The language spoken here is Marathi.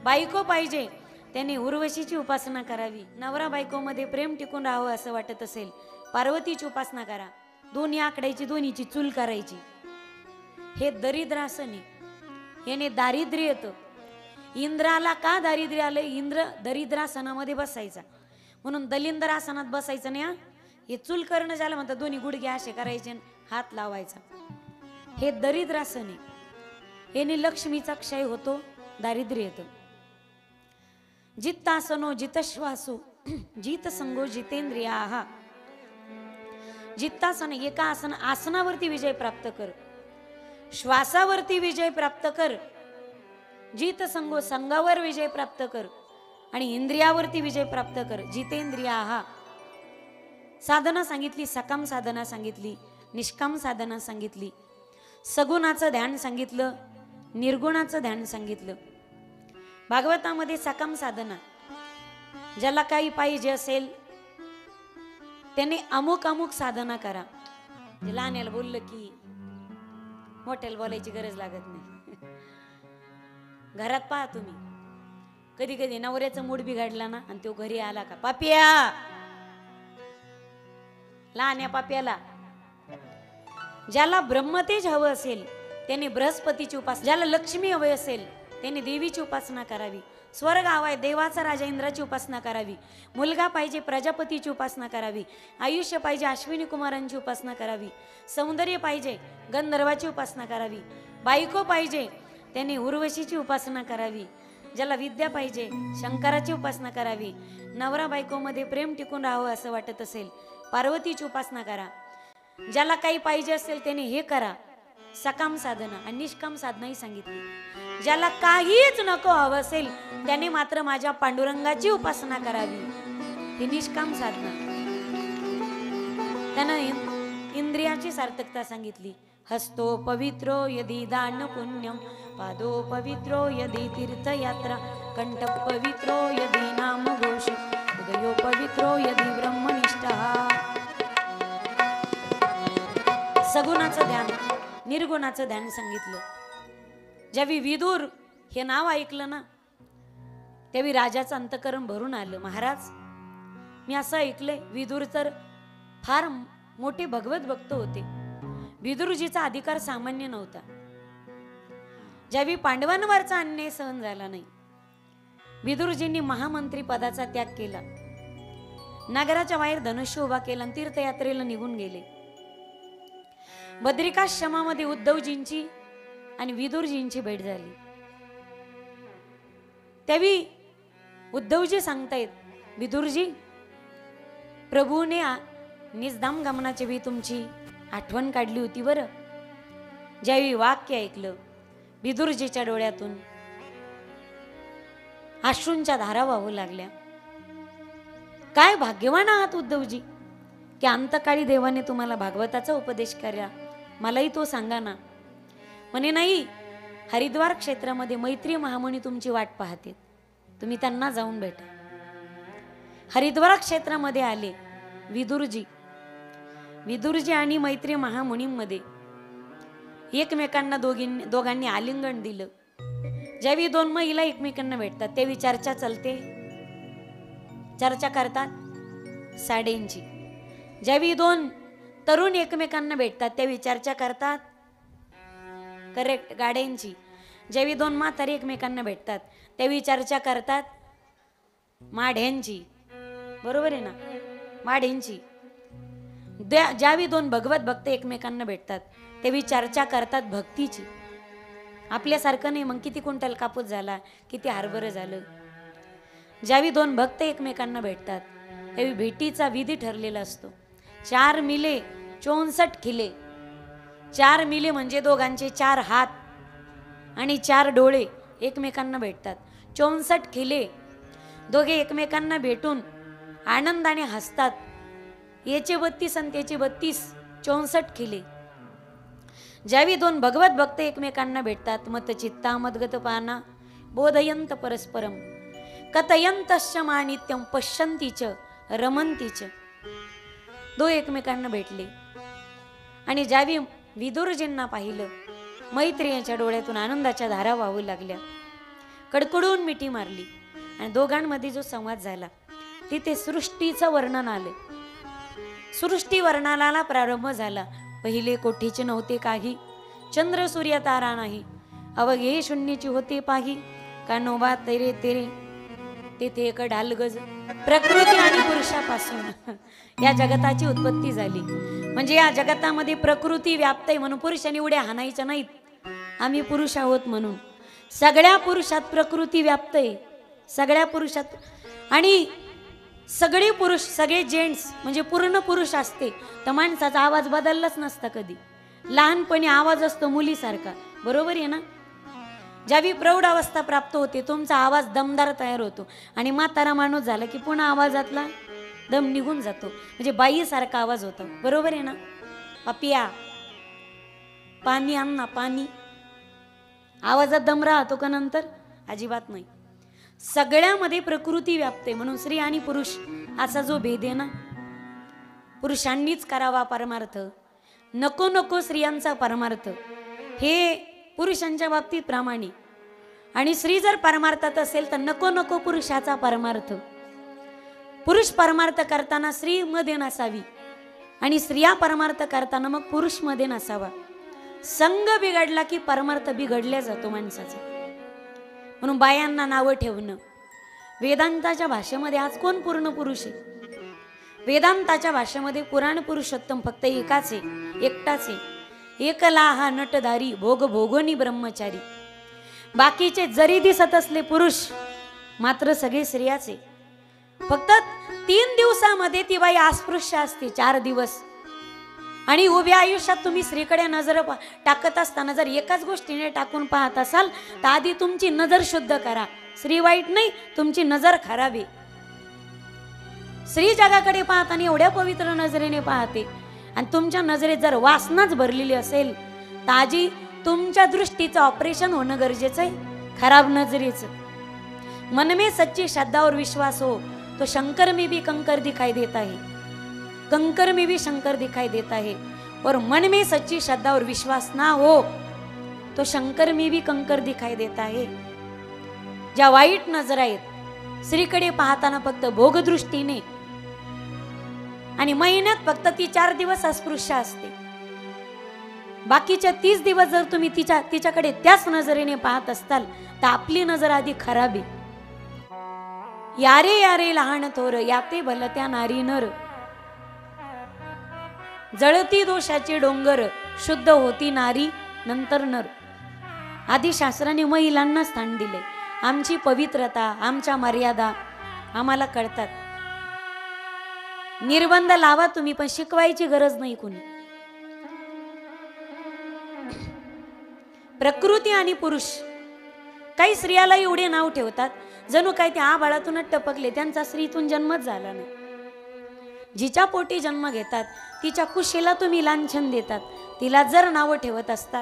बायको पाहिजे त्याने उर्वशीची उपासना करावी. नवरा बायकोमध्ये प्रेम टिकून राहावं असं वाटत असेल, पार्वतीची उपासना करा. दोन्ही आकडायची, दोन्हीची चूल करायची. हे दरिद्रासन याने दारिद्र्य येतं. इंद्राला का दारिद्र्य आलं? इंद्र दरिद्रासनामध्ये बसायचा, म्हणून दलिंद्रासनात बसायचं नाही. हे चूल करणं झालं म्हणतात, दोन्ही गुडघे असे करायचे, हात लावायचा. हे दरिद्रासन आहे. याने लक्ष्मीचा क्षय होतो, दारिद्र्य येतं. जित्तासनो जितश्वासो जित संगो जितेंद्रिया. जित्तासन एका आसनावरती विजय प्राप्त कर, श्वासावरती विजय प्राप्त कर, जित संगो संगावर विजय प्राप्त कर, आणि इंद्रियावरती विजय प्राप्त कर. जितेंद्रिया साधना सांगितली, सकाम साधना सांगितली, निष्काम साधना सांगितली, सगुणाचं ध्यान सांगितलं, निर्गुणाचं ध्यान सांगितलं. भागवतामध्ये सकाम साधना, ज्याला काही पाहिजे असेल त्याने अमुक अमुक साधना करा. लहान्याला बोललं की मोठ्याला बोलायची गरज लागत नाही. घरात पहा तुम्ही, कधी कधी नवऱ्याचा मूड बिघडला ना आणि तो घरी आला का, पापिया, लहान्या पाप्याला. ज्याला ब्रह्मतेज हवं असेल त्याने बृहस्पतीची उपासना, ज्याला लक्ष्मी हवी असेल त्याने देवीची उपासना करावी. स्वर्ग हवाय, देवाचा राजा इंद्राची उपासना करावी. मुलगा पाहिजे, प्रजापतीची उपासना करावी. आयुष्य पाहिजे, अश्विनी कुमारांची उपासना करावी. सौंदर्य पाहिजे, गंधर्वाची उपासना करावी. बायको पाहिजे त्याने उर्वशीची उपासना करावी. ज्याला विद्या पाहिजे शंकराची उपासना करावी. नवरा बायकोमध्ये प्रेम टिकून राहावं असं वाटत असेल, पार्वतीची उपासना करा. ज्याला काही पाहिजे असेल त्याने हे करा, सकाम साधना. आणि निष्काम साधनाही सांगितली. ज्याला काहीच नको हवं असेल त्याने मात्र माझ्या पांडुरंगाची उपासना करावी, ही निष्काम साधना. त्यानं इंद्रियाची सार्थकता सांगितली. हस्तो पवित्रो यदि दान पुण्यम, पादो पवित्रो यदि तीर्थयात्रा, कंठ पवित्रो यदि नाम घोष, हृदयो पवित्रो यदि ब्रह्मनिष्ठा. सगुणाचं ध्यान, निर्गुणाचं ध्यान सांगितलं. ज्यावेळी विदुर हे नाव ऐकलं ना त्यावेळी राजाचं अंतकरण भरून आलं. महाराज, मी असं ऐकलंय विदुर तर फार मोठे भगवत भक्त होते. विदुरजीचा अधिकार सामान्य नव्हता. ज्यावेळी पांडवांवरचा अन्याय सहन झाला नाही, विदुरजींनी महामंत्री पदाचा त्याग केला, नगराच्या बाहेर धनुष्य उभा केला आणि तीर्थयात्रेला निघून गेले. बद्रिकाश्रमामध्ये उद्धवजींची आणि विदुरजींची भेट झाली. त्यावेळी उद्धवजी सांगतायत, विदुरजी, प्रभूने निजधाम गमनाची वेळी तुमची आठवण काढली होती बरं. ज्यावेळी वाक्य ऐकलं विदुरजीच्या डोळ्यातून अश्रूंच्या धारा वाहू लागल्या. काय भाग्यवान आहात उद्धवजी की अंतकाळी देवाने तुम्हाला भागवताचा उपदेश करा. मलाही तो सांगा ना. म्हणे नाही, हरिद्वार क्षेत्रामध्ये मैत्री महामुनी तुमची वाट पाहते, तुम्ही त्यांना जाऊन भेटा. हरिद्वार क्षेत्रामध्ये आले विदुरजी. विदुरजी आणि मैत्री महामुनींमध्ये एकमेकांना दोघांनी आलिंगन दिलं. ज्यावेळी दोन महिला एकमेकांना भेटतात त्यावेळी चर्चा चालते, चर्चा करतात साडेंची. ज्यावेळी दोन तरुण एकमेकांना भेटतात त्यावेळी चर्चा करतात करेक्ट गाड्यांची. ज्यावेळी दोन म्हातारी एकमेकांना भेटतात त्यावेळी चर्चा करतात माढ्यांची. बरोबर आहे ना, माढ्यांची. ज्यावेळी दोन भगवत भक्त एकमेकांना भेटतात त्यावेळी चर्चा करतात भक्तीची. आपल्यासारखं नाही मग किती क्विंटल कापूस झाला, किती हरभरं झालं. ज्यावेळी दोन भक्त एकमेकांना भेटतात त्यावेळी भेटीचा विधी ठरलेला असतो. 4 मिले 64 किले. 4 मिले म्हणजे दोघांचे 4 हात आणि 4 डोळे एकमेकांना भेटतात. 64 किले. दोघे एकमेकांना भेटून आनंदाने हसतात. याचे 32 आणि त्याचे 32, 64 किले. ज्यावेळी दोन भगवत भक्त एकमेकांना भेटतात मत चित्ता मदगत पाना बोधयंत परस्परम कथयंतश्च मानित्यम पश्यंतीच रमंतीच. दो एकमेकांना भेटले आणि ज्यावेळी विदुरजींना पाहिलं मैत्रियांच्या डोळ्यातून आनंदाच्या धारा वाहू लागल्या. कडकडून मिठी मारली आणि दोघांमध्ये जो संवाद झाला तिथे सृष्टीचं वर्णन आले. सृष्टी वर्णनाला प्रारंभ झाला. पहिले कोठीचे नव्हते काही, चंद्र सूर्य तारा नाही, अवघे शून्यची होते पाही, कानोबा तेरे तेरे तेथे एक ढालगज. प्रकृती आणि पुरुषापासून या जगताची उत्पत्ती झाली. म्हणजे या जगतामध्ये प्रकृती व्याप्त आहे म्हणून पुरुषांनी उड्या हाणायच्या नाहीत, आम्ही पुरुष आहोत म्हणून. सगळ्या पुरुषात प्रकृती व्याप्त आहे, सगळ्या पुरुषात. आणि सगळे पुरुष, सगळे जेंट्स म्हणजे पूर्ण पुरुष असते तर माणसाचा आवाज बदललाच नसता कधी. लहानपणी आवाज असतो मुलीसारखा, बरोबर आहे ना. ज्यावेळी प्रौढ अवस्था प्राप्त होते तुमचा आवाज दमदार तयार होतो आणि म्हातारा माणूस झाला की पुन्हा आवाजातला दम निघून जातो, म्हणजे बाईसारखा आवाज होतो, बरोबर आहे ना. पापिया पाणी आण ना पाणी, आवाजात दम राहतो का नंतर? अजिबात नाही. सगळ्यामध्ये प्रकृती व्याप्ते म्हणून स्त्री आणि पुरुष असा जो भेद आहे ना, पुरुषांनीच करावा परमार्थ, नको नको स्त्रियांचा परमार्थ, हे पुरुषांच्या बाबतीत प्रामाणिक. आणि स्त्री जर परमार्थात असेल तर नको नको पुरुषाचा परमार्थ. पुरुष परमार्थ करताना स्त्री मध्ये नसावी आणि स्त्रिया परमार्थ करताना मग पुरुष मध्ये नसावा. संग बिघडला की परमार्थ बिघडल्या जातो माणसाचा. म्हणून बायांना नावं ठेवणं. वेदांताच्या भाषेमध्ये आज कोण पूर्ण पुरुष आहे? वेदांताच्या भाषेमध्ये पुराण पुरुषोत्तम फक्त एकाच आहे, एकटाच आहे. एकला हा नटधारी भोग भोगोनी ब्रह्मचारी. बाकीचे जरी दिसत असले पुरुष मात्र सगळे स्त्रियाच आहे. फक्त 3 दिवसामध्ये ती बाई अस्पृश्य असते, 4 दिवस. आणि उभ्या आयुष्यात तुम्ही स्त्रीकडे नजर टाकत असताना जर एकाच गोष्टीने टाकून पाहत असाल तर आधी तुमची नजर शुद्ध करा. स्त्री वाईट नाही, तुमची नजर खराब आहे. स्त्री जगाकडे पाहताना एवढ्या पवित्र नजरेने पाहते आणि तुमच्या नजरेत जर वासनाच भरलेली असेल तर आजी तुमच्या दृष्टीचं ऑपरेशन होणं गरजेचं आहे, खराब नजरेचं. मन में सच्ची श्रद्धा और विश्वास हो तो शंकर में भी कंकर दिखाई देता है, कंकर में भी शंकर दिखाई देता है. और मन में सच्ची श्रद्धा और विश्वास ना हो तो शंकर में भी कंकर दिखाई देता है. ज्या वाईट नजर आहेत स्त्रीकडे पाहताना फक्त भोगदृष्टीने आणि महिन्यात फक्त ती 4 दिवस अस्पृश्य असते, बाकीच्या 30 दिवस जर तुम्ही तिच्याकडे त्याच नजरेने पाहत असताल तर आपली नजर आधी खराब आहे. यारे यारे लहान थोर याते भलत्या नारी नर, जळती दोषाचे डोंगर शुद्ध होती नारी नंतर नर. आधी शास्त्राने महिलांना स्थान दिले. आमची पवित्रता, आमच्या मर्यादा आम्हाला कळतात. निर्बंध लावा तुम्ही पण शिकवायची गरज नाही कुणी. प्रकृती आणि पुरुष. काही स्त्रियाला एवढे नाव ठेवतात जणू काय त्या आबाळातूनच टपकले, त्यांचा स्त्रीतून जन्मच झाला नाही. जिच्या पोटी जन्म घेतात तिच्या कुशीला तुम्ही लांछन देतात. तिला जर नाव ठेवत असतात